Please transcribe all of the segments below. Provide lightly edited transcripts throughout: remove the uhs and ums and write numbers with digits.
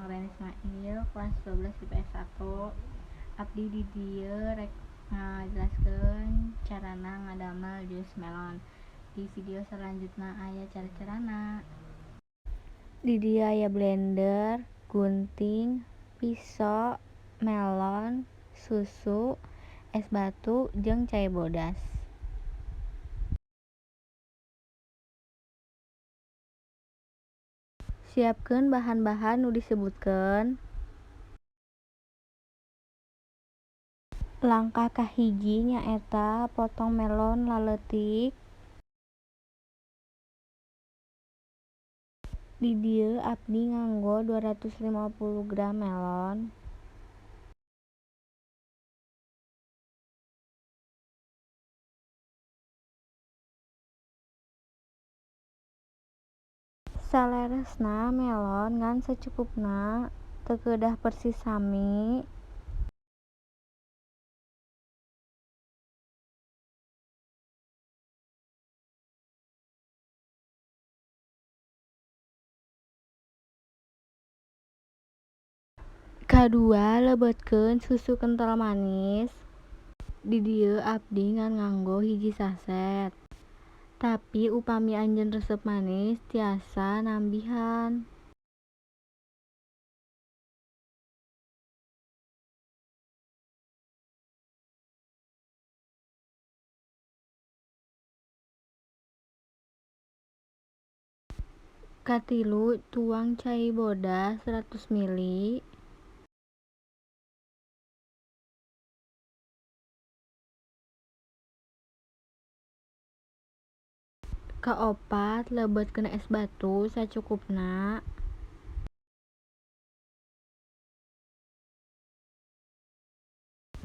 Nurani Ismail kelas 12 IPS 1. Abdi di dieu rek ngajelaskeun carana ngadamel jus melon. Di video selanjutnya aya cara-carana. Di dieu aya blender, gunting, pisau, melon, susu, es batu, jeung cai bodas. Siapkeun bahan-bahan nu disebutkeun. Langkah kahiji nyaeta potong melon laleutik. Di dieu abdi nganggo 250 gram melon. Saleresna melon ngan secukupna, teu kedah persis sami. Kadua, lebeutkeun susu kental manis. Di dieu abdi ngan nganggo hiji saset. Tapi upami anjeun resep manis tiasa nambihan. Katilu, tuang cai bodas 100 ml. Kaopat, lebeutkeun es batu sacukupna.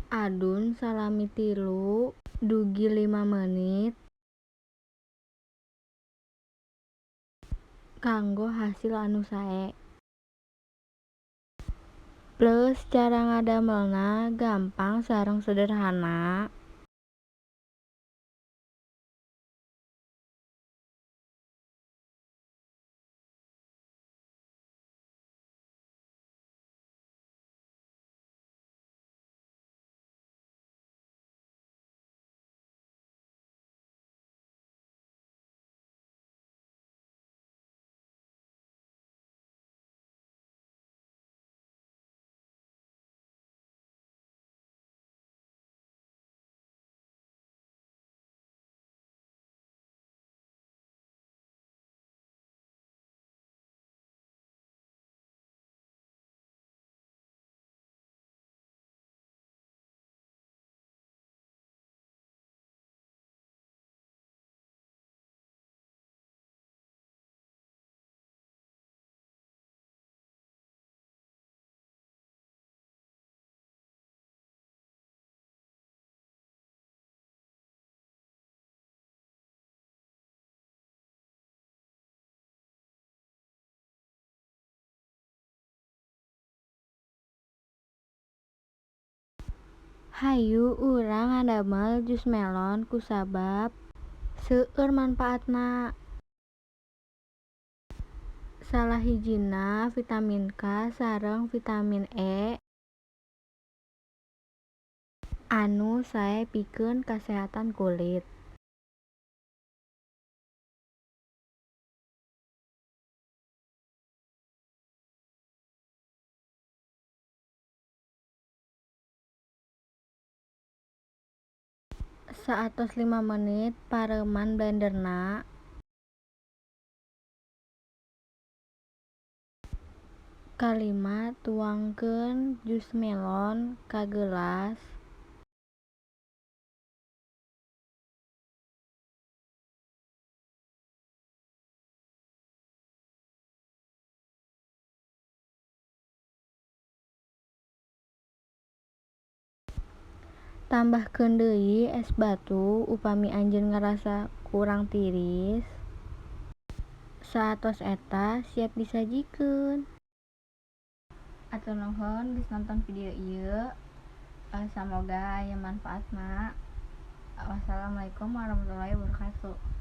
Adun salami 3 dugi 5 menit kanggo hasil anu sae. Plus cara ngadamelna gampang sareng sederhana. Hayu urang ngadamel jus melon kusabab seueur manpaatna. Salah hijina vitamin K sareng vitamin E anu sae pikeun kasehatan kulit. Saatos 5 menit pareuman blenderna. Kalima, tuangkeun jus melon ka gelas. Tambahkeun deui es batu upami anjeun ngarasa kurang tiris. Saatos eta siap disajikeun. Atur nuhun geus nonton video ieu. Samoga aya manfaatna. Wassalamualaikum warahmatullahi wabarakatuh.